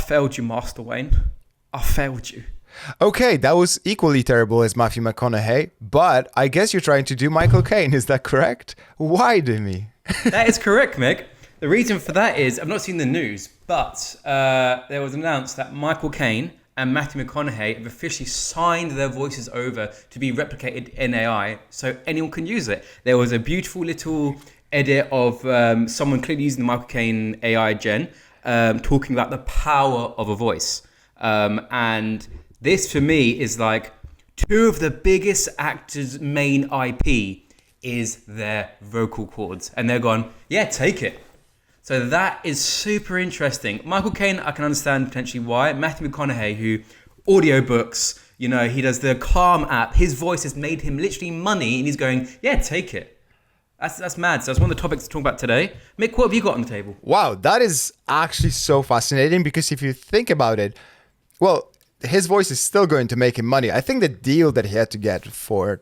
failed you, Master Wayne. I failed you. Okay, that was equally terrible as Matthew McConaughey, but I guess you're trying to do Michael Caine, is that correct? Why, Dimi? That is correct, Mick. The reason for that is, I've not seen the news, but there was announced that Michael Caine and Matthew McConaughey have officially signed their voices over to be replicated in AI so anyone can use it. There was a beautiful little edit of someone clearly using the Michael Caine AI gen talking about the power of a voice. And this for me is like two of the biggest actors' main IP is their vocal cords. And they're gone, yeah, take it. So that is super interesting. Michael Caine, I can understand potentially why. Matthew McConaughey, who audiobooks, he does the Calm app. His voice has made him literally money, and he's going, yeah, take it. That's mad. So that's one of the topics to talk about today. Mick, what have you got on the table? Wow, that is actually so fascinating because if you think about it, well, his voice is still going to make him money. I think the deal that he had to get for,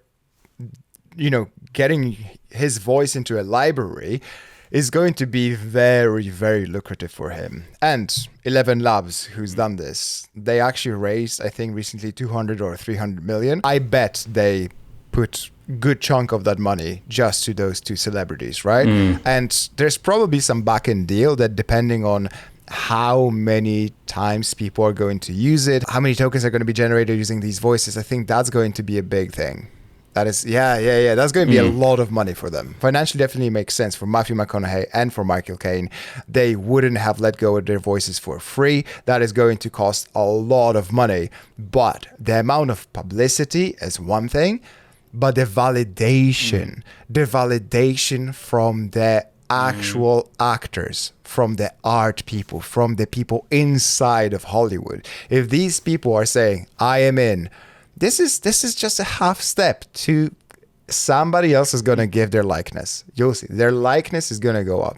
getting his voice into a library is going to be very, very lucrative for him. And 11 Labs, who's done this, they actually raised, I think recently 200 or 300 million. I bet they put good chunk of that money just to those two celebrities, right? And there's probably some back-end deal that depending on how many times people are going to use it, how many tokens are going to be generated using these voices, I think that's going to be a big thing. That is, yeah. That's going to be a lot of money for them. Financially, definitely makes sense for Matthew McConaughey and for Michael Caine. They wouldn't have let go of their voices for free. That is going to cost a lot of money. But the amount of publicity is one thing, but the validation from the actual actors, from the art people, from the people inside of Hollywood. If these people are saying, I am in, this is just a half step to somebody else is going to give their likeness. You'll see their likeness is going to go up.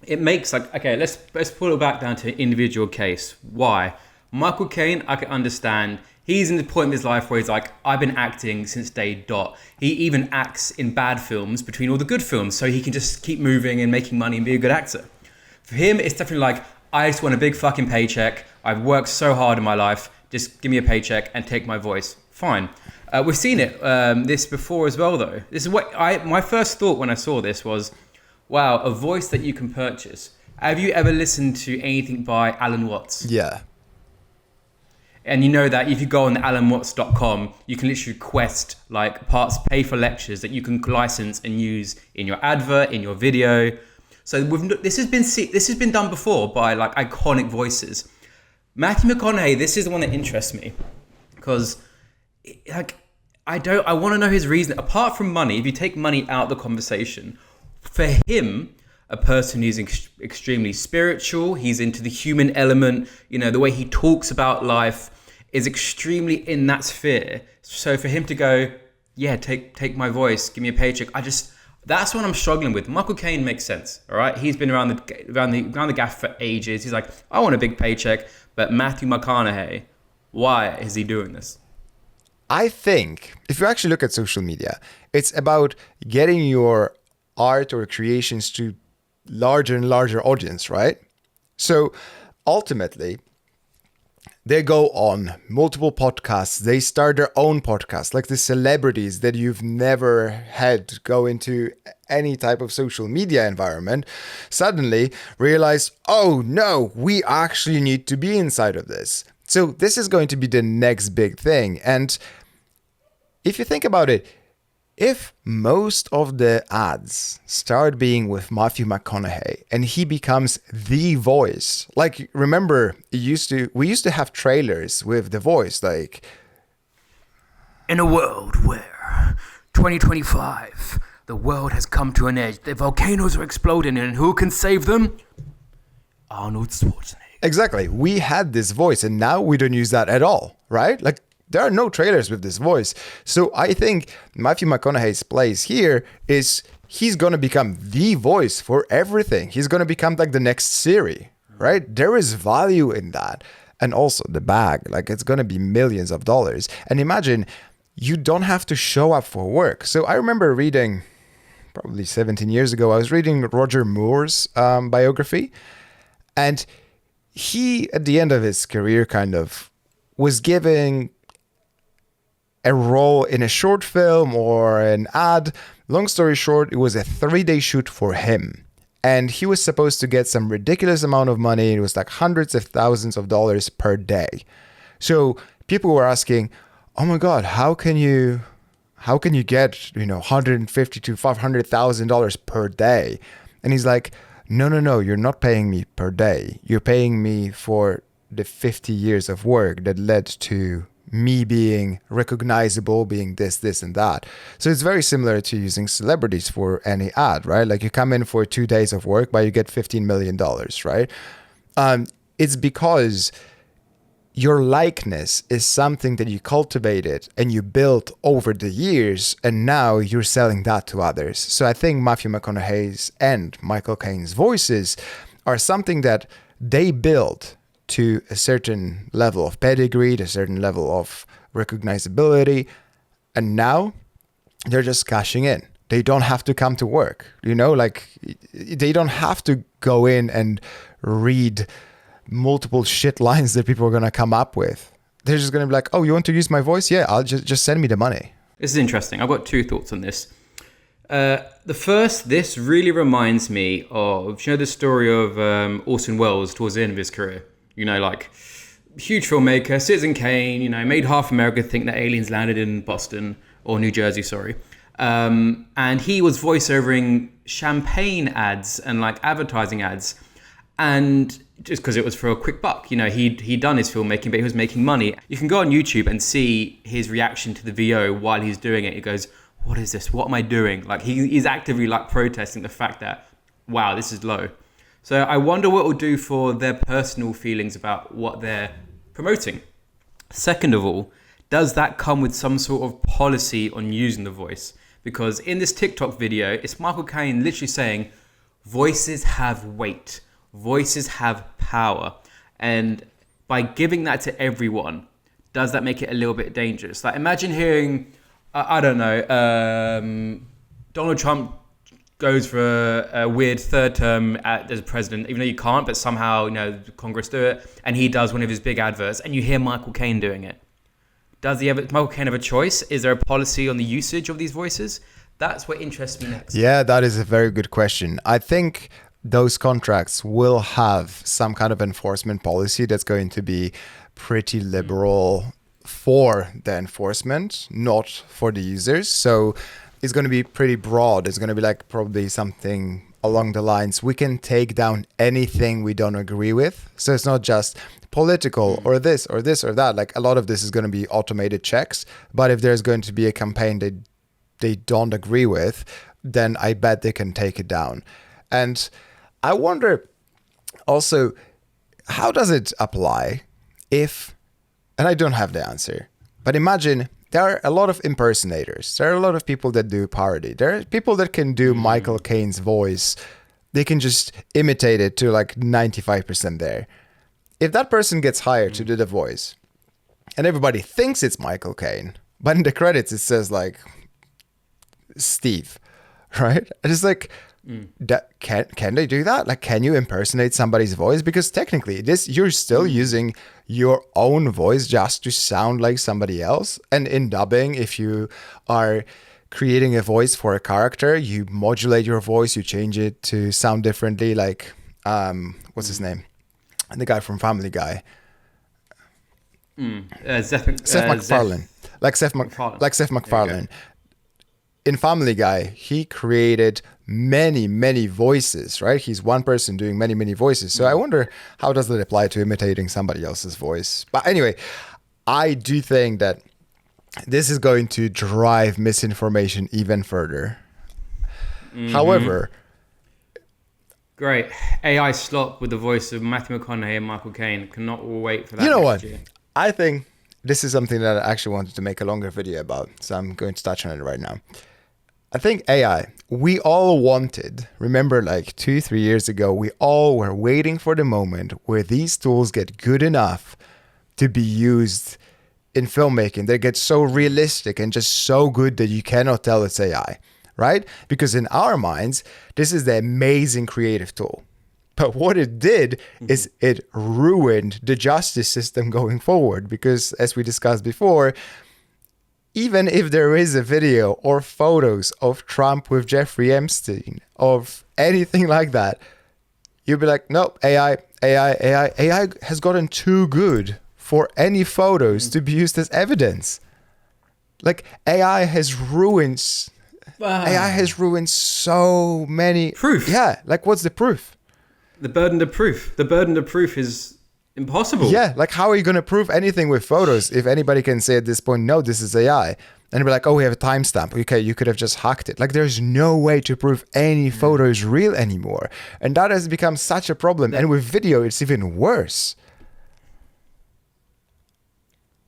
It makes okay, let's pull it back down to an individual case. Why? Michael Caine, I can understand. He's in the point in his life where he's like, I've been acting since day dot. He even acts in bad films between all the good films so he can just keep moving and making money and be a good actor. For him, it's definitely like, I just want a big fucking paycheck. I've worked so hard in my life. Just give me a paycheck and take my voice. Fine. We've seen it this before as well, though. This is what my first thought when I saw this was, wow, a voice that you can purchase. Have you ever listened to anything by Alan Watts? Yeah. And you know that if you go on alanwatts.com, you can literally request pay for lectures that you can license and use in your advert, in your video. So this has been done before by iconic voices. Matthew McConaughey, this is the one that interests me because I want to know his reason. Apart from money, if you take money out of the conversation, for him, a person who's extremely spiritual, he's into the human element, the way he talks about life is extremely in that sphere. So for him to go, yeah, take my voice, give me a paycheck, that's what I'm struggling with. Michael Caine makes sense, all right? He's been around the gaff for ages. He's like, I want a big paycheck, but Matthew McConaughey, why is he doing this? I think if you actually look at social media, it's about getting your art or creations to larger and larger audience, right? So ultimately, they go on multiple podcasts. They start their own podcasts, like the celebrities that you've never had go into any type of social media environment, suddenly realize, oh no, we actually need to be inside of this. So this is going to be the next big thing. And if you think about it, if most of the ads start being with Matthew McConaughey and he becomes the voice, remember, we used to have trailers with the voice, in a world where 2025, the world has come to an edge, the volcanoes are exploding, and who can save them? Arnold Schwarzenegger. Exactly. We had this voice and now we don't use that at all, right? There are no trailers with this voice. So I think Matthew McConaughey's place here is he's going to become the voice for everything. He's going to become the next Siri, right? There is value in that. And also the bag, it's going to be millions of dollars. And imagine you don't have to show up for work. So I remember reading, probably 17 years ago, I was reading Roger Moore's biography. And he, at the end of his career, kind of was giving a role in a short film or an ad. Long story short, it was a 3-day shoot for him. And he was supposed to get some ridiculous amount of money. It was like hundreds of thousands of dollars per day. So people were asking, oh my God, how can you get, $150,000 to $500,000 per day? And he's like, no, you're not paying me per day. You're paying me for the 50 years of work that led to me being recognizable, being this, and that. So it's very similar to using celebrities for any ad, right? Like you come in for 2 days of work, but you get $15 million, right? It's because your likeness is something that you cultivated and you built over the years, and now you're selling that to others. So I think Matthew McConaughey's and Michael Caine's voices are something that they built to a certain level of pedigree, to a certain level of recognizability, and now they're just cashing in. They don't have to come to work, like they don't have to go in and read multiple shit lines that people are going to come up with. They're just going to be like, oh, you want to use my voice? Yeah, I'll just send me the money. This is interesting. I've got 2 thoughts on this. The first, this really reminds me of, the story of Orson Welles towards the end of his career. Like huge filmmaker, Citizen Kane, made half America think that aliens landed in Boston or New Jersey, sorry. And he was voiceovering champagne ads and like advertising ads. And just because it was for a quick buck, he'd done his filmmaking, but he was making money. You can go on YouTube and see his reaction to the VO while he's doing it. He goes, what is this? What am I doing? Like he's actively like protesting the fact that, wow, this is low. So I wonder what it will do for their personal feelings about what they're promoting. Second of all, does that come with some sort of policy on using the voice? Because in this TikTok video, it's Michael Caine literally saying, voices have weight, voices have power. And by giving that to everyone, does that make it a little bit dangerous? Like imagine hearing, Donald Trump goes for a weird third term as president, even though you can't, but somehow, Congress do it, and he does one of his big adverts, and you hear Michael Caine doing it. Does Michael Caine have a choice? Is there a policy on the usage of these voices? That's what interests me next. Yeah, that is a very good question. I think those contracts will have some kind of enforcement policy that's going to be pretty liberal for the enforcement, not for the users. So it's going to be pretty broad. It's going to be like probably something along the lines, we can take down anything we don't agree with. So it's not just political or this or that. Like a lot of this is going to be automated checks. But if there's going to be a campaign that they don't agree with, then I bet they can take it down. And I wonder also, how does it apply if, and I don't have the answer, but imagine there are a lot of impersonators. There are a lot of people that do parody. There are people that can do Michael Caine's voice. They can just imitate it to like 95% there. If that person gets hired to do the voice and everybody thinks it's Michael Caine, but in the credits it says like Steve, right? And it's like, can they do that? Like, can you impersonate somebody's voice? Because technically you're still using your own voice just to sound like somebody else. And in dubbing, if you are creating a voice for a character, you modulate your voice, you change it to sound differently. Like, what's his name? The guy from Family Guy. Seth MacFarlane. Seth MacFarlane. Yeah. In Family Guy, he created many voices, right? He's one person doing many voices. So I wonder, how does that apply to imitating somebody else's voice? But anyway, I do think that this is going to drive misinformation even further. However, great. AI Slop with the voice of Matthew McConaughey and Michael Caine. Cannot wait for that. You know what? Year. I think this is something that I actually wanted to make a longer video about. So I'm going to touch on it right now. I think AI, we all wanted, remember like 2-3 years ago, we all were waiting for the moment where these tools get good enough to be used in filmmaking. They get so realistic and just so good that you cannot tell it's AI, right? Because in our minds, this is the amazing creative tool. But what it did is it ruined the justice system going forward, because as we discussed before, even if there is a video or photos of Trump with Jeffrey Epstein, of anything like that, you'll be like, nope, AI has gotten too good for any photos to be used as evidence. Like AI has ruined so many proof. Yeah, like what's the proof? The burden of proof is impossible. Yeah, like how are you going to prove anything with photos if anybody can say at this point, no, this is AI? And be like, oh, we have a timestamp. Okay, you could have just hacked it. Like there's no way to prove any photo is real anymore. And that has become such a problem. And with video, it's even worse.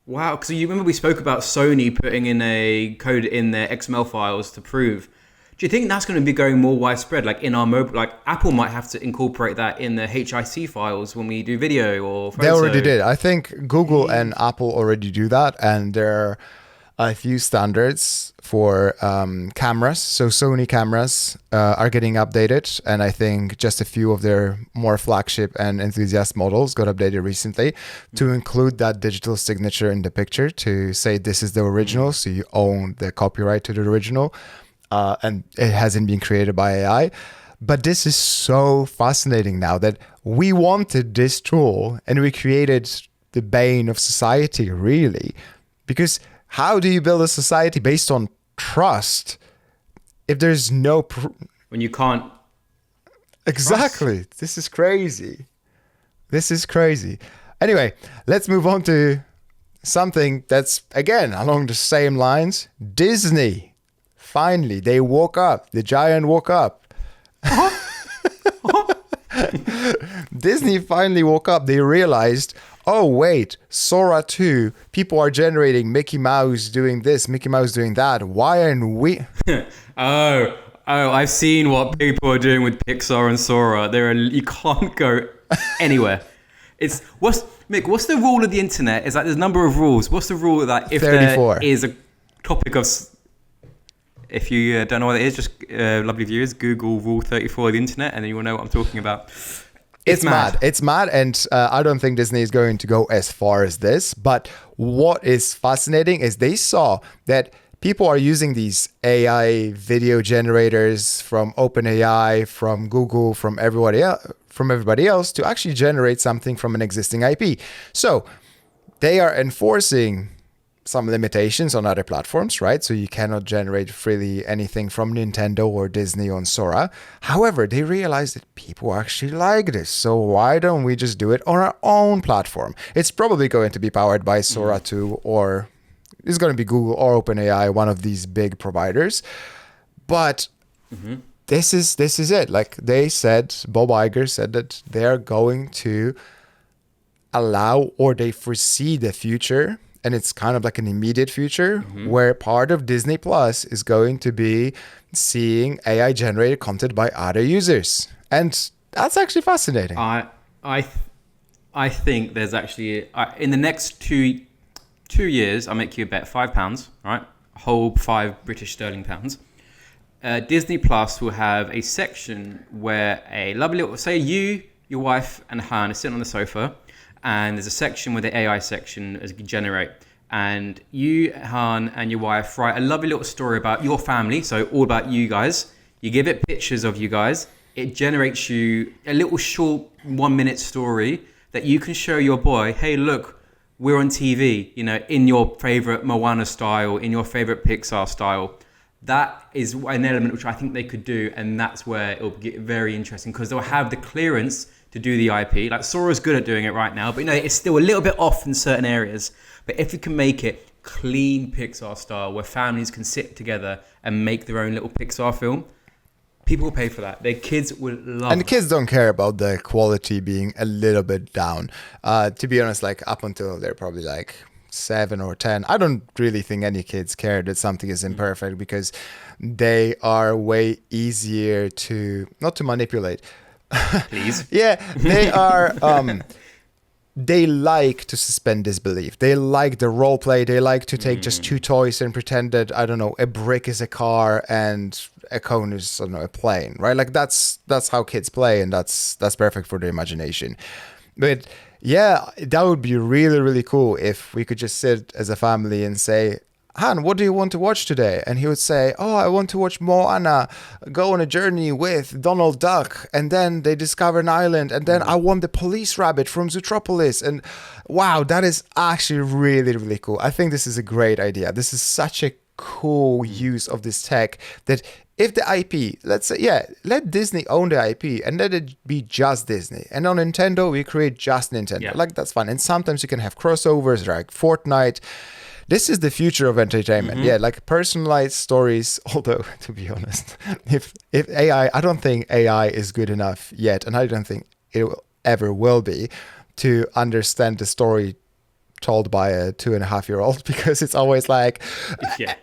Wow, because you remember we spoke about Sony putting in a code in their XML files to prove. Do you think that's going to be going more widespread? Like in our mobile, like Apple might have to incorporate that in the HIC files when we do video or photo. They already did. I think Google and Apple already do that, and there are a few standards for cameras. So Sony cameras are getting updated, and I think just a few of their more flagship and enthusiast models got updated recently to include that digital signature in the picture to say this is the original, so you own the copyright to the original. And it hasn't been created by AI. But this is so fascinating now that we wanted this tool and we created the bane of society, really. Because how do you build a society based on trust if there's no... when you can't... Exactly. Trust. This is crazy. This is crazy. Anyway, let's move on to something that's, again, along the same lines. Disney. Finally, they woke up. The giant woke up. Disney finally woke up. They realized, oh, wait, Sora 2, people are generating Mickey Mouse doing this, Mickey Mouse doing that. Why aren't we? Oh, I've seen what people are doing with Pixar and Sora. You can't go anywhere. What's the rule of the internet? Is that there's a number of rules. What's the rule that if 34. there is a topic of... If you don't know what it is, just lovely viewers, Google Rule 34 of the internet, and then you will know what I'm talking about. It's mad. It's mad, and I don't think Disney is going to go as far as this. But what is fascinating is they saw that people are using these AI video generators from OpenAI, from Google, from everybody else to actually generate something from an existing IP. So they are enforcing some limitations on other platforms, right? So you cannot generate freely anything from Nintendo or Disney on Sora. However, they realized that people actually like this. So why don't we just do it on our own platform? It's probably going to be powered by Sora 2, or it's going to be Google or OpenAI, one of these big providers. But this is it. Like they said, Bob Iger said that they're going to allow, or they foresee the future, and it's kind of like an immediate future where part of Disney Plus is going to be seeing AI generated content by other users. And that's actually fascinating. I think there's actually, in the next two years, I'll make you a bet, £5, right? Whole 5 British sterling pounds. Disney Plus will have a section where a lovely little, say you, your wife and Han are sitting on the sofa, and there's a section where the AI section is generate. And you, Han, and your wife write a lovely little story about your family, so all about you guys. You give it pictures of you guys. It generates you a little short 1-minute story that you can show your boy, hey, look, we're on TV, in your favorite Moana style, in your favorite Pixar style. That is an element which I think they could do, and that's where it'll get very interesting, because they'll have the clearance to do the IP. Like Sora's good at doing it right now, but it's still a little bit off in certain areas. But if you can make it clean Pixar style, where families can sit together and make their own little Pixar film, people will pay for that. Their kids will love it. And the kids don't care about the quality being a little bit down. To be honest, like up until they're probably like 7 or 10, I don't really think any kids care that something is imperfect, because they are way easier to, not to manipulate. Please. Yeah, they are they like to suspend disbelief. They like the role play. They like to take just two toys and pretend that, I don't know, a brick is a car and a cone is, I don't know, a plane, right? Like that's how kids play, and that's perfect for their imagination. But yeah, that would be really, really cool if we could just sit as a family and say, Han, what do you want to watch today? And he would say, oh, I want to watch Moana go on a journey with Donald Duck. And then they discover an island. And then I want the police rabbit from Zootropolis. And wow, that is actually really, really cool. I think this is a great idea. This is such a cool use of this tech that if the IP, let's say, let Disney own the IP and let it be just Disney. And on Nintendo, we create just Nintendo. Yeah. Like, that's fine. And sometimes you can have crossovers like Fortnite. This is the future of entertainment. Yeah, like personalized stories. Although, to be honest, if AI, I don't think AI is good enough yet, and I don't think it ever will be, to understand the story told by a 2.5-year-old, because it's always like,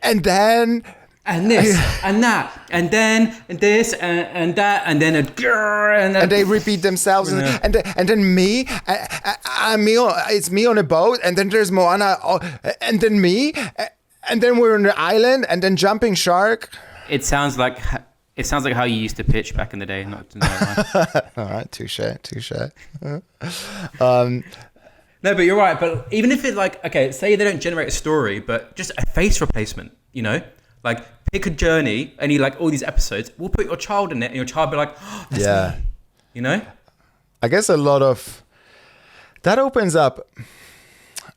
and then... And this, and that, and then, and this, and that, and then and they repeat themselves, and then me, it's me on a boat, and then there's Moana, and then me, and then we're on the island, and then jumping shark. It sounds like how you used to pitch back in the day. Not to know. All right, touche. No, but you're right. But even if it's like, okay, say they don't generate a story, but just a face replacement, you know, like pick a journey, and you like all these episodes. We'll put your child in it, and your child will be like, oh, that's me. You know. I guess a lot of that opens up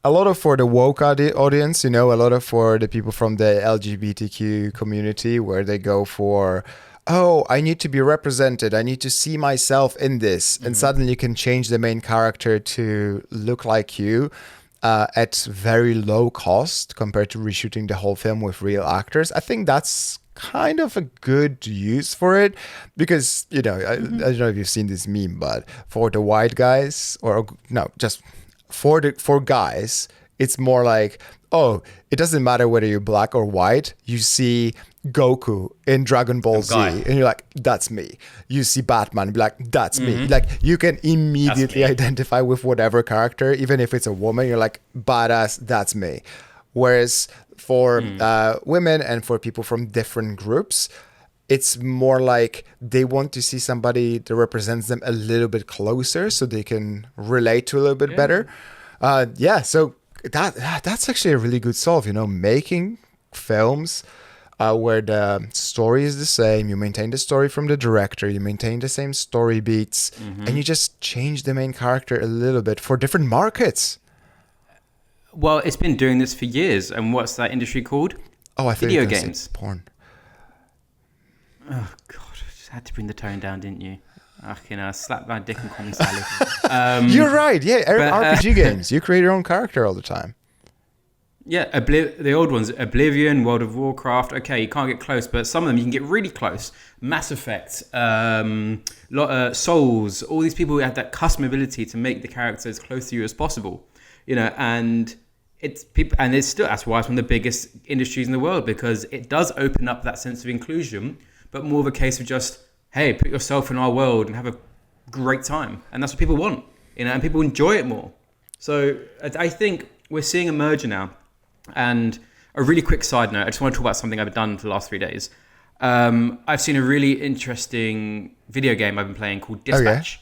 a lot of for the woke audience, you know, a lot of for the people from the LGBTQ community, where they go for, oh, I need to be represented. I need to see myself in this. And suddenly you can change the main character to look like you at very low cost compared to reshooting the whole film with real actors. I think that's kind of a good use for it, because, you know, I don't know if you've seen this meme, but for the white guys, or no, just for guys, it's more like, oh, it doesn't matter whether you're black or white. You see Goku in Dragon Ball Z, and you're like, that's me. You see Batman, be like, that's me. Like, you can immediately identify with whatever character, even if it's a woman. You're like, badass, that's me. Whereas for women and for people from different groups, it's more like they want to see somebody that represents them a little bit closer, so they can relate to a little bit better. So that's actually a really good solve, you know, making films where the story is the same. You maintain the story from the director, you maintain the same story beats, and you just change the main character a little bit for different markets. Well, it's been doing this for years. And what's that industry called? Oh, I think video games. Porn. Oh God, I just had to bring the tone down, didn't you? Slap my dick and call me Sally. You're right. Yeah, RPG games. You create your own character all the time. Yeah, the old ones, Oblivion, World of Warcraft. Okay, you can't get close, but some of them you can get really close. Mass Effect, Souls. All these people who have that custom ability to make the character as close to you as possible. You know, and it's people, and it's still, that's why it's one of the biggest industries in the world, because it does open up that sense of inclusion, but more of a case of just, hey, put yourself in our world and have a great time, and that's what people want. You know, and people enjoy it more. So I think we're seeing a merger now. And a really quick side note, I just want to talk about something I've done for the last 3 days. I've seen a really interesting video game I've been playing called Dispatch.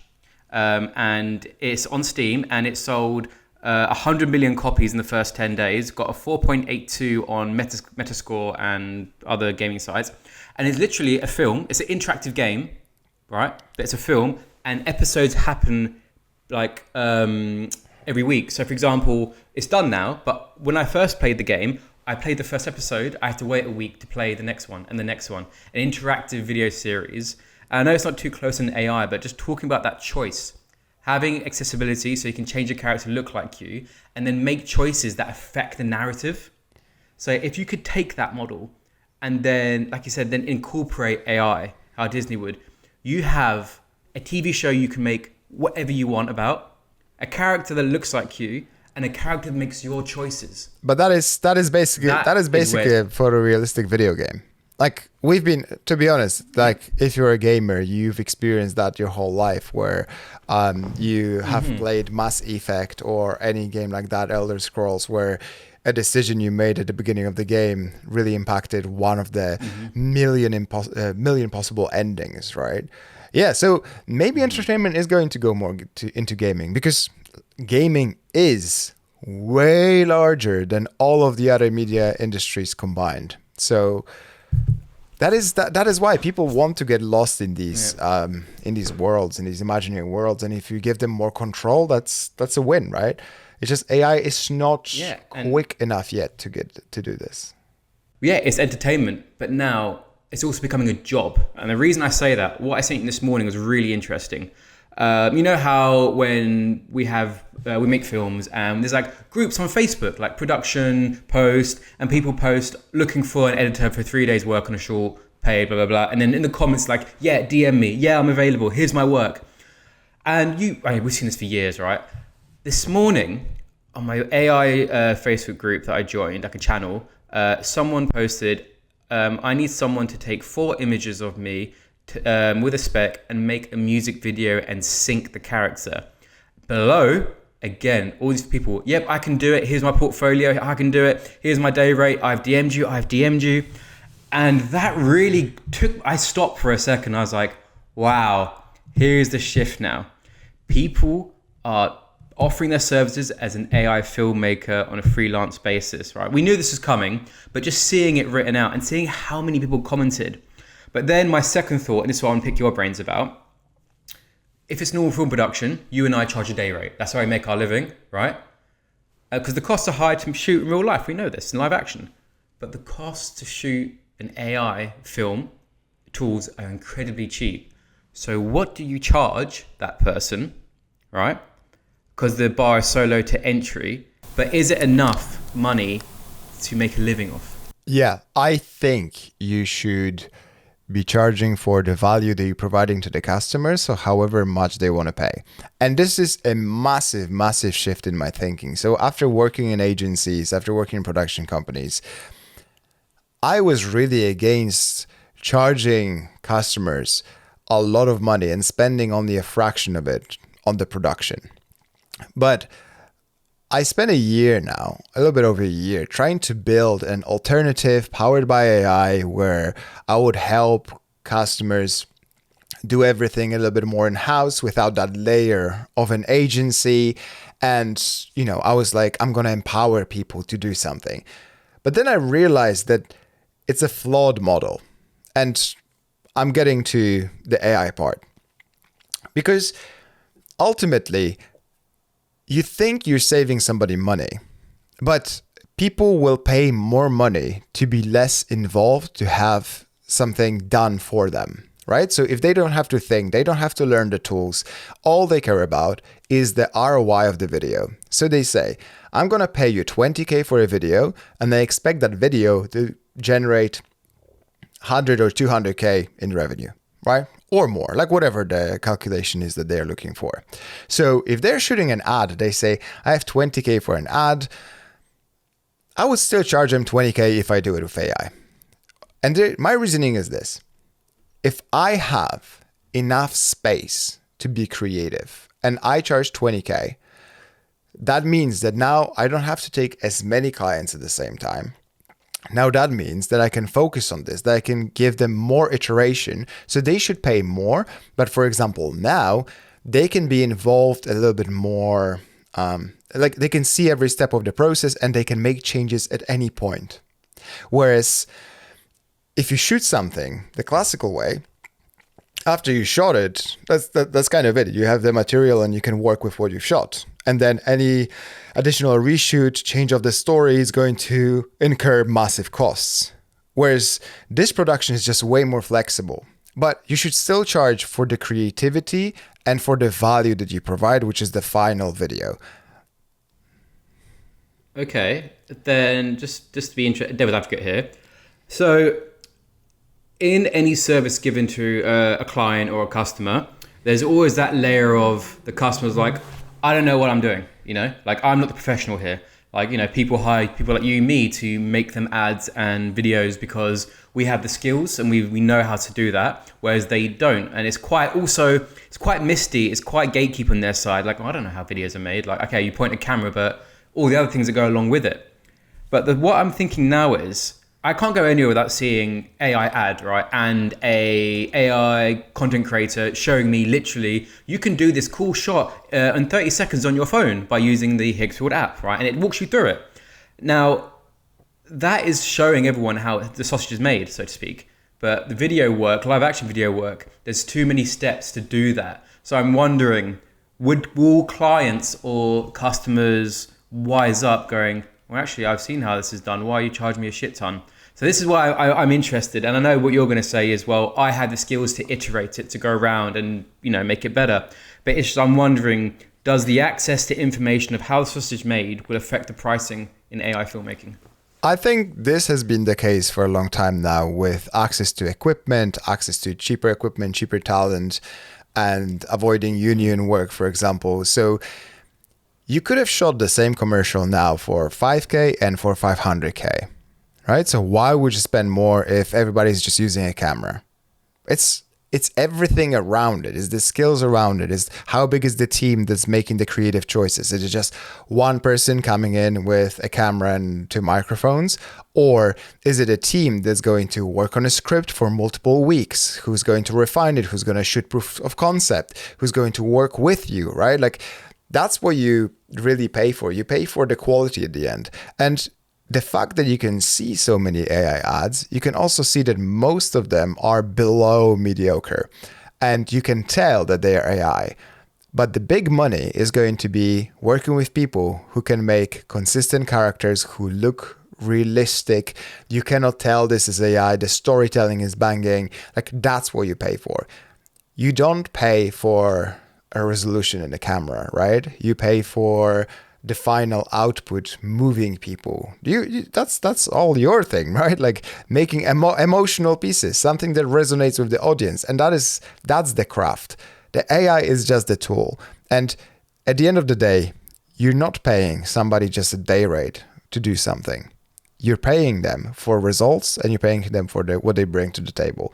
And it's on Steam, and it sold 100 million copies in the first 10 days, got a 4.82 on Metascore and other gaming sites. And it's literally a film. It's an interactive game, right? But it's a film, and episodes happen like every week. So for example, it's done now, but when I first played the game, I played the first episode. I had to wait a week to play the next one and the next one. An interactive video series. And I know it's not too close in AI, but just talking about that choice. Having accessibility so you can change your character to look like you, and then make choices that affect the narrative. So if you could take that model and then, like you said, then incorporate AI, how Disney would, you have a TV show you can make whatever you want about, a character that looks like you, and a character that makes your choices. But that is basically a photorealistic video game. like we've been, to be honest, like if you're a gamer, you've experienced that your whole life, where you have played Mass Effect or any game like that, Elder Scrolls, where a decision you made at the beginning of the game really impacted one of the million possible endings, right? Yeah, so maybe entertainment is going to go more into gaming, because gaming is way larger than all of the other media industries combined. So that is why people want to get lost in these worlds, in these imaginary worlds. And if you give them more control, that's a win, right? It's just AI is not quick enough yet to do this. Yeah, it's entertainment, but now it's also becoming a job. And the reason I say that, what I sent you this morning was really interesting. You know how when we make films and there's like groups on Facebook, like production, post, and people post looking for an editor for 3 days work on a short, paid, blah, blah, blah. And then in the comments, like, yeah, DM me. Yeah, I'm available. Here's my work. And we've seen this for years, right? This morning on my AI Facebook group that I joined, like a channel, someone posted, I need someone to take 4 images of me with a spec and make a music video and sync the character. Below, again, all these people, yep, I can do it. Here's my portfolio. I can do it. Here's my day rate. I've DM'd you. And that really I stopped for a second. I was like, wow, here's the shift now. People are offering their services as an AI filmmaker on a freelance basis, right? We knew this was coming, but just seeing it written out and seeing how many people commented. But then my second thought, and this is what I want to pick your brains about, if it's normal film production, you and I charge a day rate. That's how we make our living, right? Because the costs are high to shoot in real life. We know this in live action. But the cost to shoot an AI film tools are incredibly cheap. So what do you charge that person, right? Because the bar is so low to entry. But is it enough money to make a living off? Yeah, I think you should be charging for the value that you're providing to the customers, so however much they want to pay. And this is a massive, massive shift in my thinking. So after working in agencies, after working in production companies, I was really against charging customers a lot of money and spending only a fraction of it on the production. But I spent a year now, a little bit over a year, trying to build an alternative powered by AI where I would help customers do everything a little bit more in-house without that layer of an agency. And, I was like, I'm going to empower people to do something. But then I realized that it's a flawed model. And I'm getting to the AI part. Because ultimately, you think you're saving somebody money, but people will pay more money to be less involved, to have something done for them, right? So if they don't have to think, they don't have to learn the tools, all they care about is the ROI of the video. So they say, I'm going to pay you 20K for a video, and they expect that video to generate 100 or 200K in revenue, right? Or more, like whatever the calculation is that they're looking for. So if they're shooting an ad, they say, I have 20K for an ad, I would still charge them 20K if I do it with AI. And my reasoning is this. If I have enough space to be creative and I charge 20K, that means that now I don't have to take as many clients at the same time. Now that means that I can focus on this, that I can give them more iteration. So they should pay more. But for example, now they can be involved a little bit more, like they can see every step of the process and they can make changes at any point. Whereas if you shoot something the classical way, after you shot it, that's kind of it. You have the material and you can work with what you've shot. And then any additional reshoot, change of the story is going to incur massive costs. Whereas this production is just way more flexible. But you should still charge for the creativity and for the value that you provide, which is the final video. Okay, then just to be devil's advocate here. So in any service given to a client or a customer, there's always that layer of the customer's like, I don't know what I'm doing, like I'm not the professional here. Like, people hire people like you and me to make them ads and videos because we have the skills and we know how to do that, whereas they don't. And it's quite misty. It's quite gatekeep on their side. Like, I don't know how videos are made. Like, okay, you point a camera, but all the other things that go along with it. But what I'm thinking now is, I can't go anywhere without seeing AI ad, right? And a AI content creator showing me literally, you can do this cool shot in 30 seconds on your phone by using the Higgsfield app, right? And it walks you through it. Now, that is showing everyone how the sausage is made, so to speak. But the video work, live action video work, there's too many steps to do that. So I'm wondering, will clients or customers wise up going, well, actually, I've seen how this is done. Why are you charging me a shit ton? So this is why I'm interested. And I know what you're going to say is, well, I have the skills to iterate it, to go around and, make it better. But I'm wondering, does the access to information of how the sausage is made will affect the pricing in AI filmmaking? I think this has been the case for a long time now, with access to equipment, access to cheaper equipment, cheaper talent, and avoiding union work, for example. So you could have shot the same commercial now for 5K and for 500K, right? So why would you spend more if everybody's just using a camera? It's everything around it. It's the skills around it. It's how big is the team that's making the creative choices? Is it just one person coming in with a camera and 2 microphones? Or is it a team that's going to work on a script for multiple weeks? Who's going to refine it? Who's going to shoot proof of concept? Who's going to work with you, right? Like, that's what you really pay for. You pay for the quality at the end. And the fact that you can see so many AI ads, you can also see that most of them are below mediocre. And you can tell that they are AI. But the big money is going to be working with people who can make consistent characters who look realistic. You cannot tell this is AI. The storytelling is banging. Like, that's what you pay for. You don't pay for a resolution in the camera, right? You pay for the final output, moving people. That's all your thing, right? Like making emotional pieces, something that resonates with the audience, and that's the craft. The AI is just the tool, and at the end of the day, you're not paying somebody just a day rate to do something. You're paying them for results, and you're paying them for what they bring to the table.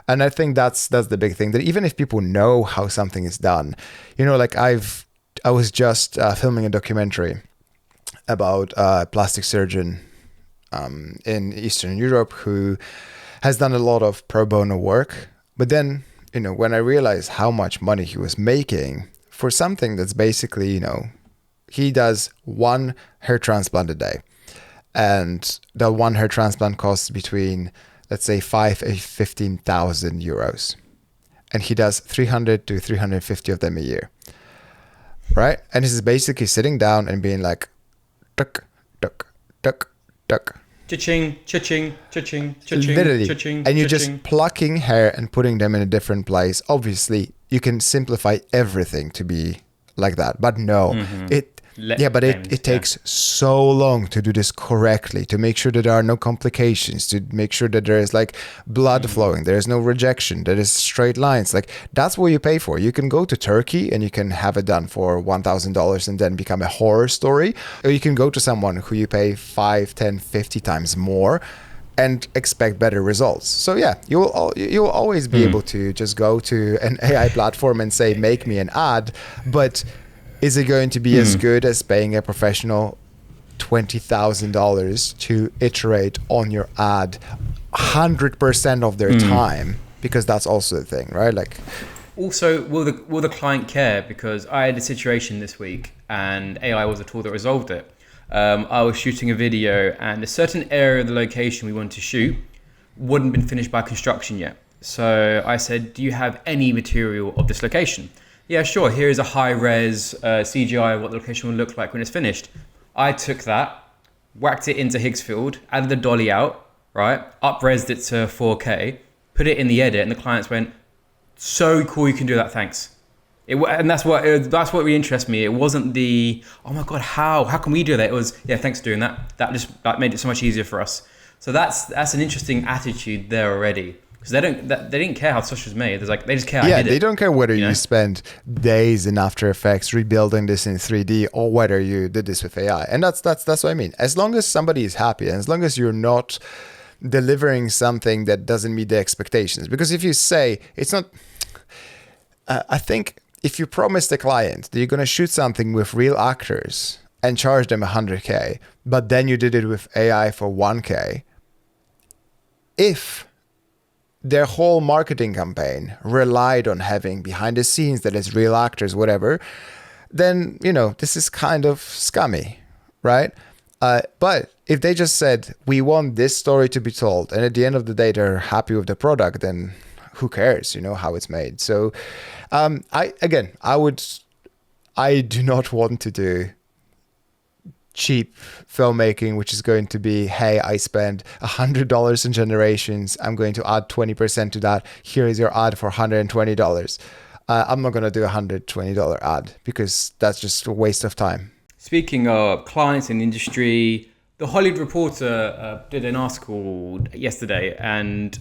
And I think that's the big thing, that even if people know how something is done, like I was just filming a documentary about a plastic surgeon in Eastern Europe who has done a lot of pro bono work. But then, when I realized how much money he was making for something that's basically, he does 1 hair transplant a day. And that 1 hair transplant costs between, let's say, 5,000 and 15,000 euros. And he does 300 to 350 of them a year. Right? And he's basically sitting down and being like, tuck, tuck, tuck, tuck. Cha-ching, cha-ching, cha-ching, cha-ching, literally. Cha-ching, and you're cha-ching. Just plucking hair and putting them in a different place. Obviously, you can simplify everything to be like that. But no, it takes so long to do this correctly, to make sure that there are no complications, to make sure that there is like blood flowing, there is no rejection, there is straight lines. Like, that's what you pay for. You can go to Turkey and you can have it done for $1,000 and then become a horror story. Or you can go to someone who you pay 5, 10, 50 times more and expect better results. So yeah, you'll always be able to just go to an AI platform and say, make me an ad, but is it going to be as good as paying a professional $20,000 to iterate on your ad 100% of their time? Because that's also the thing, right? Like, also, will the client care? Because I had a situation this week, and AI was a tool that resolved it. I was shooting a video, and a certain area of the location we wanted to shoot wouldn't been finished by construction yet. So I said, "Do you have any material of this location?" Yeah, sure. Here is a high-res CGI of what the location will look like when it's finished. I took that, whacked it into Higgsfield, added the dolly out, right? Up-resed it to 4K, put it in the edit, and the clients went, "So cool, you can do that, thanks." And that's what really interests me. It wasn't the, "Oh my God, how can we do that?" It was, "Yeah, thanks for doing that. That made it so much easier for us." So that's an interesting attitude there already. Because they didn't care how the sausage was made. There's like, they just care I did it. They don't care whether you know? spend days in After Effects rebuilding this in 3D or whether you did this with AI. And that's what I mean. As long as somebody is happy and as long as you're not delivering something that doesn't meet the expectations. Because if you say it's not, I think if you promise the client that you're going to shoot something with real actors and charge them 100K, but then you did it with AI for 1K, if their whole marketing campaign relied on having behind the scenes that it's real actors, whatever, then, this is kind of scummy, right? But if they just said, we want this story to be told, and at the end of the day, they're happy with the product, then who cares, how it's made? So I do not want to do cheap filmmaking, which is going to be, hey, I spend $100 in generations. I'm going to add 20% to that. Here is your ad for $120. I'm not going to do a $120 ad because that's just a waste of time. Speaking of clients in the industry, the Hollywood Reporter did an article yesterday, and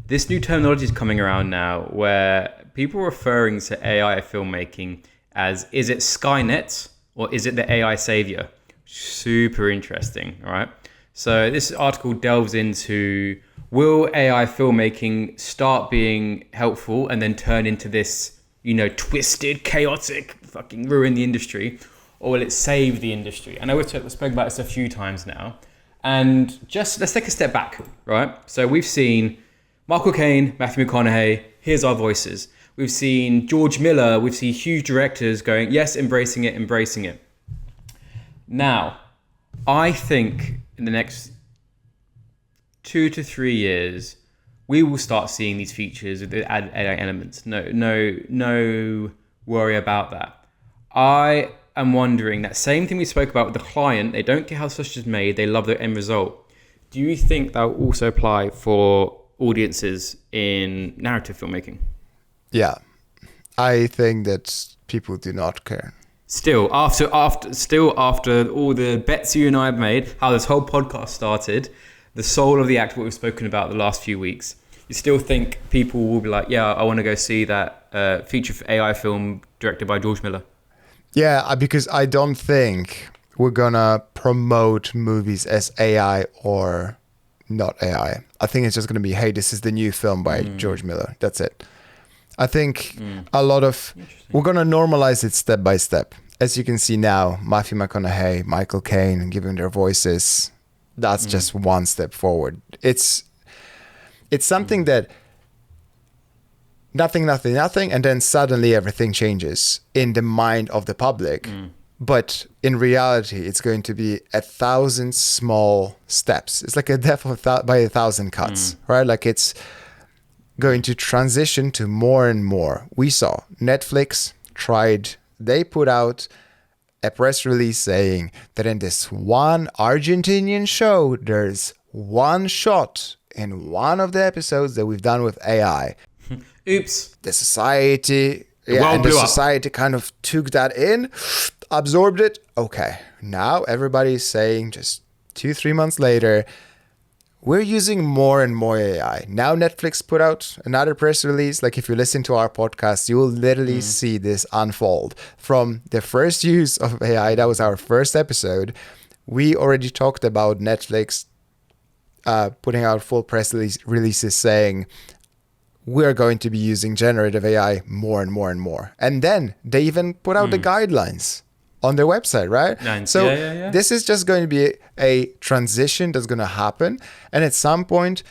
this new terminology is coming around now where people are referring to AI filmmaking as, is it Skynet or is it the AI savior? Super interesting, all right? So this article delves into, will AI filmmaking start being helpful and then turn into this, twisted, chaotic, fucking ruin the industry? Or will it save the industry? And I know we've spoken about this a few times now. And just let's take a step back, right? So we've seen Michael Caine, Matthew McConaughey, here's our voices. We've seen George Miller, we've seen huge directors going, yes, embracing it. Now, I think in the next 2 to 3 years, we will start seeing these features with the AI elements. No worry about that. I am wondering, that same thing we spoke about with the client, they don't care how the sausage is made, they love the end result. Do you think that will also apply for audiences in narrative filmmaking? Yeah, I think that people do not care. Still, after all the bets you and I have made, how this whole podcast started, the soul of the act, what we've spoken about the last few weeks, you still think people will be like, yeah, I want to go see that feature AI film directed by George Miller? Yeah, because I don't think we're gonna promote movies as AI or not AI. I think it's just gonna be, hey, this is the new film by George Miller. That's it. I think we're gonna normalize it step by step. As you can see now, Matthew McConaughey, Michael Caine giving their voices. That's just one step forward. It's something that nothing, and then suddenly everything changes in the mind of the public. But in reality, it's going to be 1,000 small steps. It's like a death by 1,000 cuts, right? Like it's going to transition to more and more. We saw Netflix they put out a press release saying that in this one Argentinian show, there's one shot in one of the episodes that we've done with AI. Oops. The society, society kind of took that in, absorbed it. Okay, now everybody's saying just 2-3 months later, we're using more and more AI. Now Netflix put out another press release. Like if you listen to our podcast, you will literally see this unfold. From the first use of AI, that was our first episode. We already talked about Netflix putting out full press releases saying, we're going to be using generative AI more and more and more. And then they even put out the guidelines on their website, right? Nice. So Yeah. this is just going to be a transition that's going to happen. And at some point,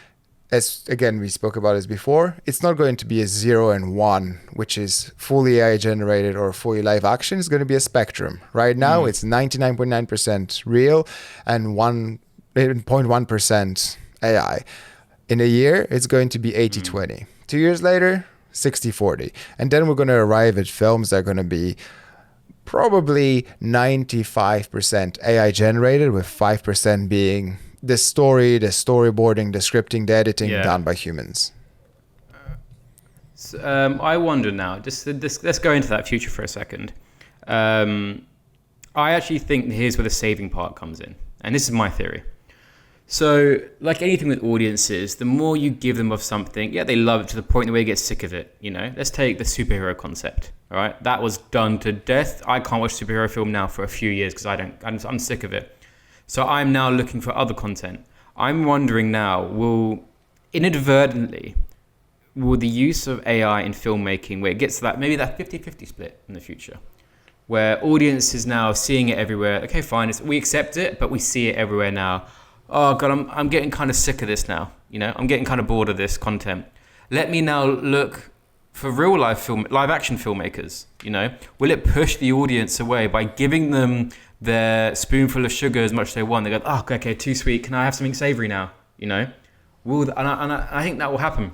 as again, we spoke about this before, it's not going to be a 0 and 1, which is fully AI generated or fully live action. It's going to be a spectrum. Right now, it's 99.9% real and 1.1% AI. In a year, it's going to be 80-20. 2 years later, 60-40. And then we're going to arrive at films that are going to be probably 95% AI generated, with 5% being the story, the storyboarding, the scripting, the editing done by humans. I wonder now, let's go into that future for a second. I actually think here's where the saving part comes in. And this is my theory. So, like anything with audiences, the more you give them of something, yeah, they love it to the point where they get sick of it. You know, let's take the superhero concept. All right, that was done to death. I can't watch superhero film now for a few years because I'm sick of it. So I'm now looking for other content. I'm wondering now, will the use of AI in filmmaking, where it gets to that, maybe that 50-50 split in the future, where audience is now seeing it everywhere. Okay, fine, we accept it, but we see it everywhere now. Oh God, I'm getting kind of sick of this now. You know, I'm getting kind of bored of this content. Let me now look for live action filmmakers. You know, will it push the audience away by giving them their spoonful of sugar as much as they want? They go, oh, okay, too sweet. Can I have something savory now? You know, I think that will happen.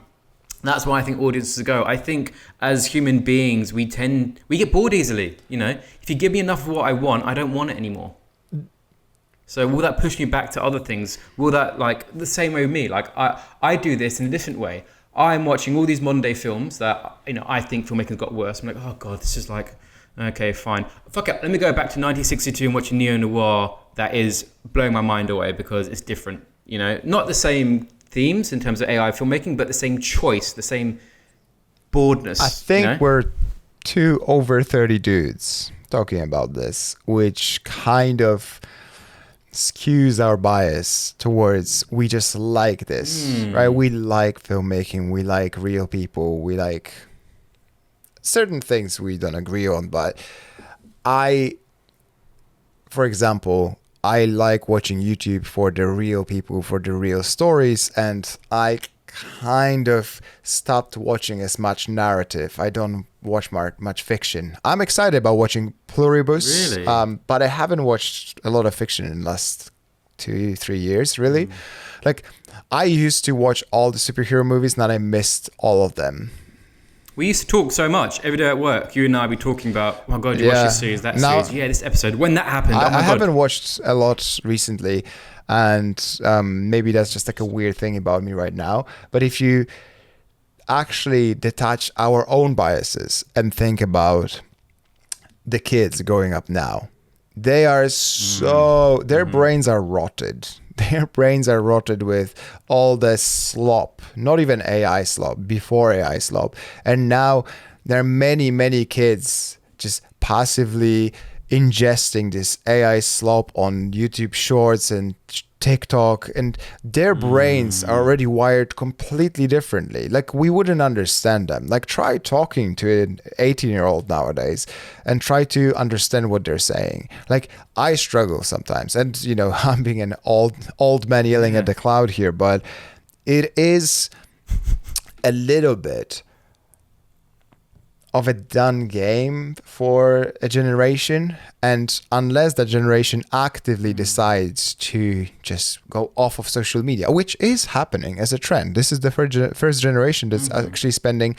That's why I think audiences go. I think as human beings, we get bored easily. You know, if you give me enough of what I want, I don't want it anymore. So will that push me back to other things? Will that, like, the same way with me? Like, I do this in a different way. I'm watching all these modern day films that, you know, I think filmmakers got worse. I'm like, oh God, this is like, okay, fine. Fuck it. Let me go back to 1962 and watch a neo-noir that is blowing my mind away because it's different. You know, not the same themes in terms of AI filmmaking, but the same choice, the same boredness. I think you know? we're two over 30 dudes talking about this, which kind of skews our bias towards we just like this, right? We like filmmaking, we like real people, we like certain things we don't agree on, but for example, I like watching YouTube for the real people, for the real stories, and I kind of stopped watching as much narrative. I don't watch much fiction. I'm excited about watching Pluribus, Really? but I haven't watched a lot of fiction in the last 2-3 years, really. Like, I used to watch all the superhero movies, and I missed all of them. We used to talk so much every day at work. You and I be talking about, oh my God, you watch this series, that series. Yeah, this episode. When that happened, oh my God. I haven't watched a lot recently, and maybe that's just like a weird thing about me right now. But if you actually detach our own biases and think about the kids growing up now, they are their brains are rotted. Their brains are rotted with all the slop, not even AI slop, before AI slop. And now there are many, many kids just passively ingesting this AI slop on YouTube Shorts and TikTok, and their brains are already wired completely differently. Like, we wouldn't understand them. Like, try talking to an 18-year-old nowadays and try to understand what they're saying. Like, I struggle sometimes, and you know, I'm being an old man yelling at the cloud here, but it is a little bit of a done game for a generation, and unless that generation actively decides to just go off of social media, which is happening as a trend. This is the first generation that's actually spending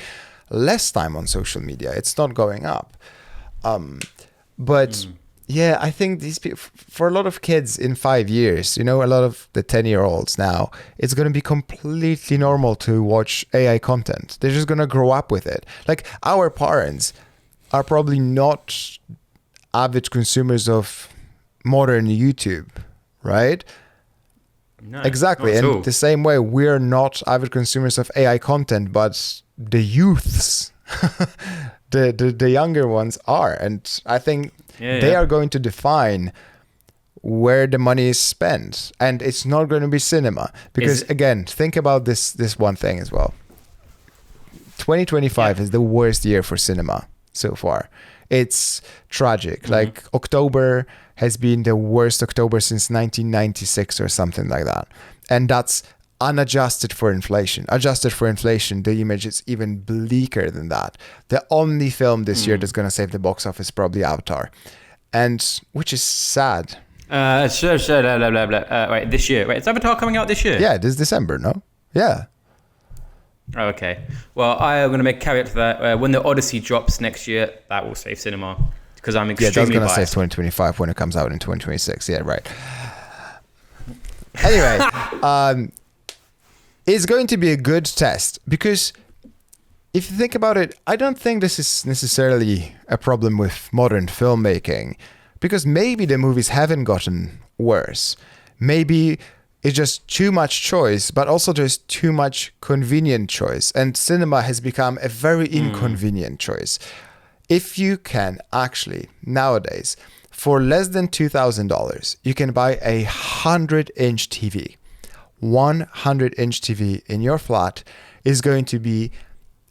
less time on social media. It's not going up. Yeah, I think these people, for a lot of kids in 5 years, you know, a lot of the 10-year-olds now, it's going to be completely normal to watch AI content. They're just going to grow up with it. Like, our parents are probably not avid consumers of modern YouTube, right? No, exactly. not at all. And the same way, we're not avid consumers of AI content, but the youths, the younger ones are. And I think they are going to define where the money is spent, and it's not going to be cinema, because again, think about this one thing as well. 2025 is the worst year for cinema so far. It's tragic. Like, October has been the worst October since 1996 or something like that, and that's unadjusted for inflation. Adjusted for inflation, the image is even bleaker than that. The only film this year that's going to save the box office is probably Avatar, and which is sad. Wait, this year. Wait, is Avatar coming out this year? Yeah, this December, no? Yeah. Oh, okay. Well, I am going to make a caveat to that. When the Odyssey drops next year, that will save cinema, because I'm extremely that's going to save 2025 when it comes out in 2026. Yeah, right. Anyway, it's going to be a good test, because if you think about it, I don't think this is necessarily a problem with modern filmmaking, because maybe the movies haven't gotten worse. Maybe it's just too much choice, but also there's too much convenient choice. And cinema has become a very inconvenient choice. If you can actually, nowadays, for less than $2,000, you can buy a 100-inch TV. 100-inch TV in your flat is going to be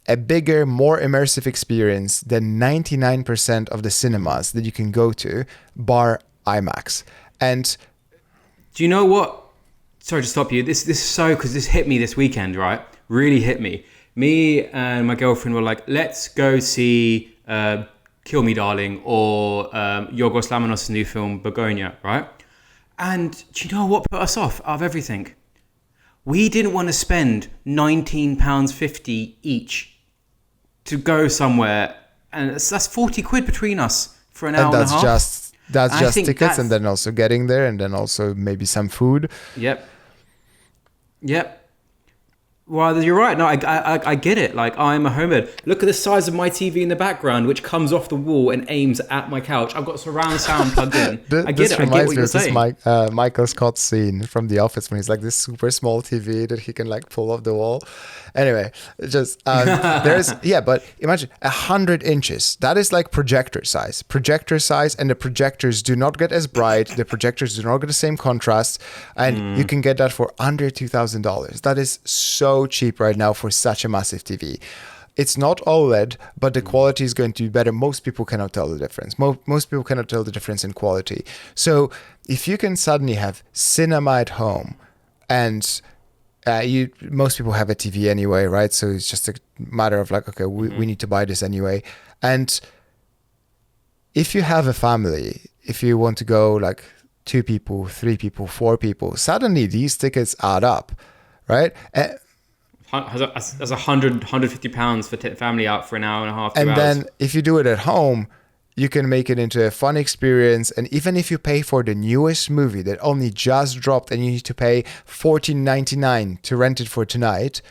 a bigger, more immersive experience than 99% of the cinemas that you can go to, bar IMAX. And do you know what? Sorry to stop you. This is so, because this hit me this weekend, right? Really hit me. Me and my girlfriend were like, let's go see Kill Me Darling or Yorgos Lanthimos' new film Begonia, right? And do you know what put us off out of everything? We didn't want to spend £19.50 each to go somewhere, and that's 40 quid between us for an hour and a half. That's just tickets, and then also getting there, and then also maybe some food. Yep. Well, you're right. No, I get it. Like, I'm a homebed. Look at the size of my TV in the background, which comes off the wall and aims at my couch. I've got surround sound plugged in. I get it. I get what you're saying. This Michael Scott scene from The Office when he's like this super small TV that he can like pull off the wall. Anyway, just but imagine 100 inches. That is like projector size, and the projectors do not get as bright. The projectors do not get the same contrast, and you can get that for under $2,000. That is so cheap right now for such a massive TV. It's not OLED, but the quality is going to be better. Most people cannot tell the difference. Most people cannot tell the difference in quality. So if you can suddenly have cinema at home, and most people have a TV anyway, right? So it's just a matter of like, okay, we need to buy this anyway. And if you have a family, if you want to go like 2 people, 3 people, 4 people, suddenly these tickets add up, right? That's 150 pounds for family out for an hour and a half, 2 and hours. Then if you do it at home, you can make it into a fun experience. And even if you pay for the newest movie that only just dropped and you need to pay $14.99 to rent it for tonight,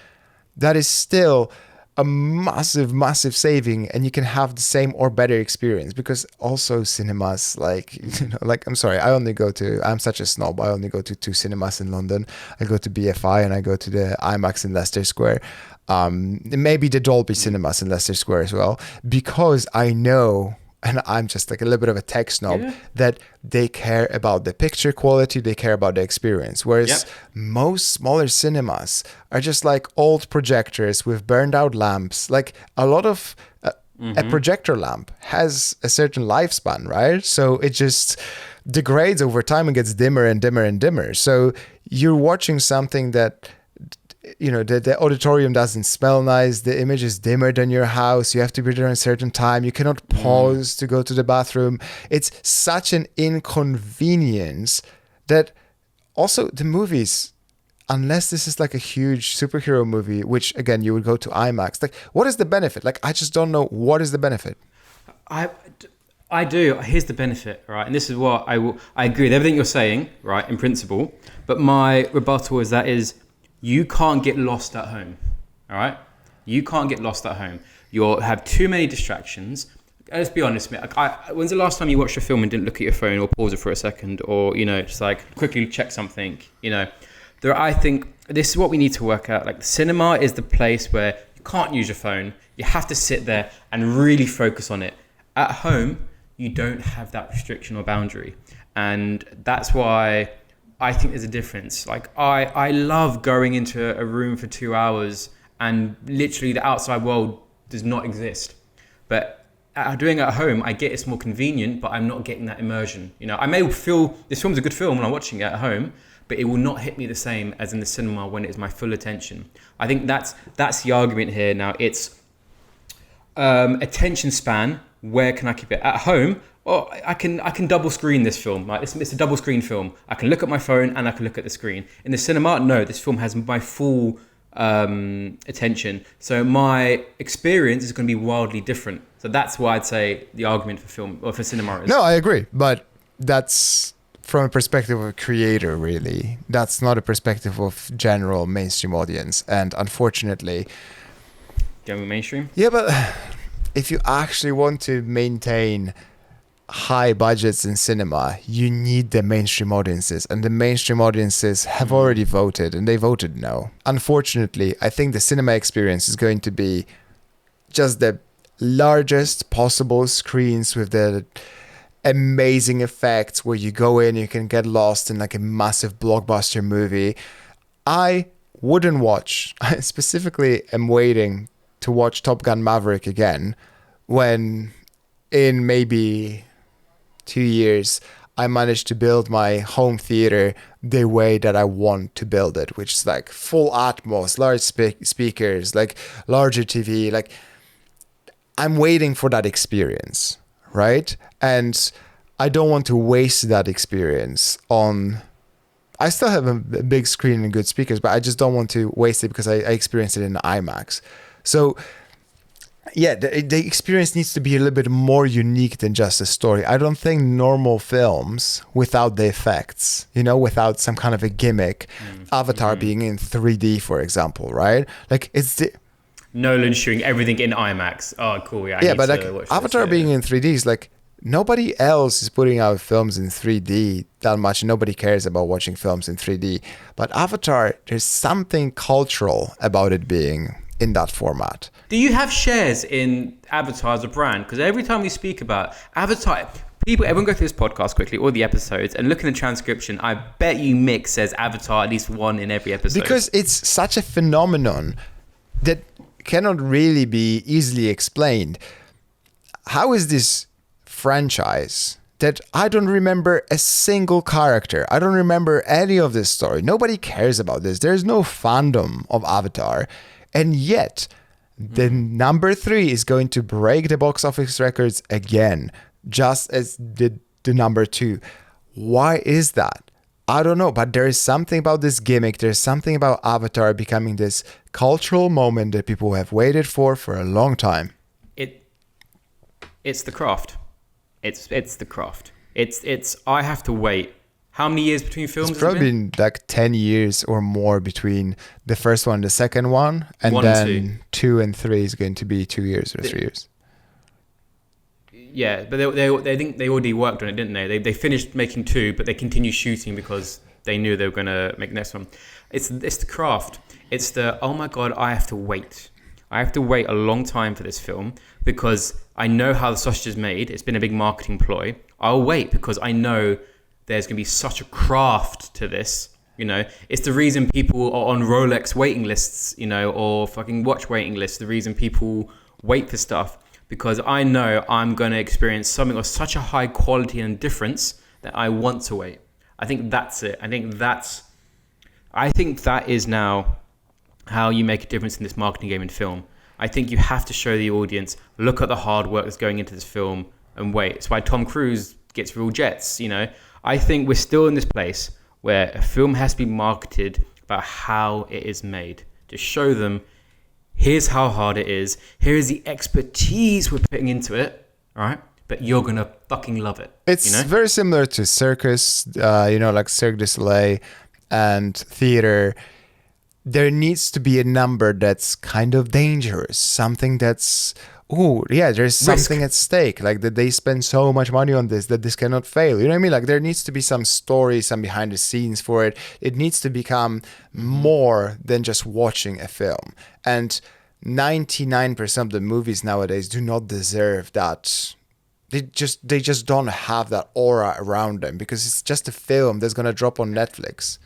that is still a massive saving, and you can have the same or better experience. Because also cinemas, I'm sorry, I'm such a snob. I only go to 2 cinemas in London. I go to BFI and I go to the IMAX in Leicester Square. Maybe the Dolby Cinemas in Leicester Square as well, because I know, and I'm just like a little bit of a tech snob, that they care about the picture quality, they care about the experience. Whereas most smaller cinemas are just like old projectors with burned out lamps. Like a lot of a projector lamp has a certain lifespan, right? So it just degrades over time and gets dimmer and dimmer and dimmer. So you're watching something that, you know, the auditorium doesn't smell nice, the image is dimmer than your house, you have to be there at a certain time, you cannot pause to go to the bathroom. It's such an inconvenience that also the movies, unless this is like a huge superhero movie, which again you would go to IMAX, like what is the benefit? Like I just don't know what is the benefit. I do. Here's the benefit, right? And this is what I agree with everything you're saying, right, in principle, but my rebuttal is you can't get lost at home, all right? You can't get lost at home. You'll have too many distractions. Let's be honest, mate. When's the last time you watched a film and didn't look at your phone or pause it for a second, or, you know, just like quickly check something, you know? I think this is what we need to work out. Like, the cinema is the place where you can't use your phone. You have to sit there and really focus on it. At home, you don't have that restriction or boundary. And that's why I think there's a difference. Like I love going into a room for 2 hours and literally the outside world does not exist. But doing it at home, I get it's more convenient, but I'm not getting that immersion. You know, I may feel this film's a good film when I'm watching it at home, but it will not hit me the same as in the cinema when it's my full attention. I think that's the argument here. Now it's attention span. Where can I keep it? At home, well, I can double screen this film. Like it's a double screen film. I can look at my phone and I can look at the screen. In the cinema, no, this film has my full attention. So my experience is going to be wildly different. So that's why I'd say the argument for film or for cinema is. No, I agree, but that's from a perspective of a creator, really. That's not a perspective of general mainstream audience. And unfortunately, going mainstream. Yeah, but if you actually want to maintain high budgets in cinema, you need the mainstream audiences, and the mainstream audiences have already voted, and they voted no. Unfortunately, I think the cinema experience is going to be just the largest possible screens with the amazing effects where you go in, you can get lost in like a massive blockbuster movie. I wouldn't watch, I specifically am waiting to watch Top Gun Maverick again when in maybe 2 years I managed to build my home theater the way that I want to build it, which is like full Atmos, large speakers, like larger TV. Like, I'm waiting for that experience, right? And I don't want to waste that experience on... I still have a big screen and good speakers, but I just don't want to waste it because I experienced it in IMAX. So yeah, the experience needs to be a little bit more unique than just a story. I don't think normal films without the effects, without some kind of a gimmick, Avatar being in 3D, for example, right? Like, it's the... Nolan shooting everything in IMAX. Oh, cool. Yeah, but like Avatar being in 3D is like, nobody else is putting out films in 3D that much. Nobody cares about watching films in 3D. But Avatar, there's something cultural about it being in that format. Do you have shares in Avatar as a brand? Because every time we speak about Avatar, everyone go through this podcast quickly, all the episodes, and look in the transcription. I bet you Mik says Avatar at least one in every episode. Because it's such a phenomenon that cannot really be easily explained. How is this franchise that I don't remember a single character? I don't remember any of this story. Nobody cares about this. There's no fandom of Avatar. And yet, the number 3 is going to break the box office records again, just as did the number 2. Why is that? I don't know, but there is something about this gimmick. There's something about Avatar becoming this cultural moment that people have waited for a long time. It's the craft. It's the craft. It's I have to wait. How many years between films? It's probably been like 10 years or more between the first one and the second one. And 1 then and 2 and 3 is going to be 2 years or 3 years. Yeah, but they think they already worked on it, didn't they? They finished making 2, but they continued shooting because they knew they were going to make the next one. It's the craft. It's the, oh my God, I have to wait. I have to wait a long time for this film because I know how the sausage is made. It's been a big marketing ploy. I'll wait because I know there's going to be such a craft to this. It's the reason people are on Rolex waiting lists, or fucking watch waiting lists. The reason people wait for stuff, because I know I'm going to experience something of such a high quality and difference that I want to wait. I think that's it. I think that is now how you make a difference in this marketing game in film. I think you have to show the audience, look at the hard work that's going into this film and wait. It's why Tom Cruise gets real jets, I think we're still in this place where a film has to be marketed about how it is made, to show them, here's how hard it is, here is the expertise we're putting into it, all right? But you're going to fucking love it. It's very similar to circus, like Cirque du Soleil and theater. There needs to be a number that's kind of dangerous, something that's... there's something at stake, like that they spend so much money on this that this cannot fail. You know what I mean? Like, there needs to be some story, some behind the scenes for it. It needs to become more than just watching a film. And 99% of the movies nowadays do not deserve that. They just don't have that aura around them because it's just a film that's gonna drop on Netflix.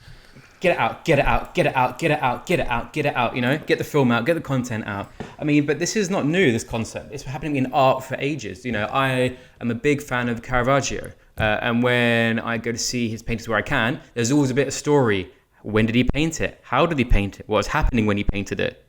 Get it out, get it out, get it out, get it out, get it out, get it out, get the film out, get the content out. I mean, but this is not new, this concept. It's happening in art for ages. I am a big fan of Caravaggio. And when I go to see his paintings where I can, there's always a bit of story. When did he paint it? How did he paint it? What was happening when he painted it?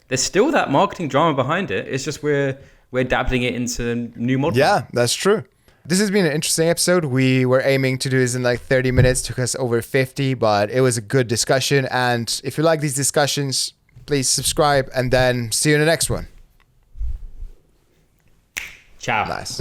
There's still that marketing drama behind it. It's just we're adapting it into new models. Yeah, that's true. This has been an interesting episode. We were aiming to do this in like 30 minutes, took us over 50, but it was a good discussion. And if you like these discussions, please subscribe and then see you in the next one. Ciao. Nice.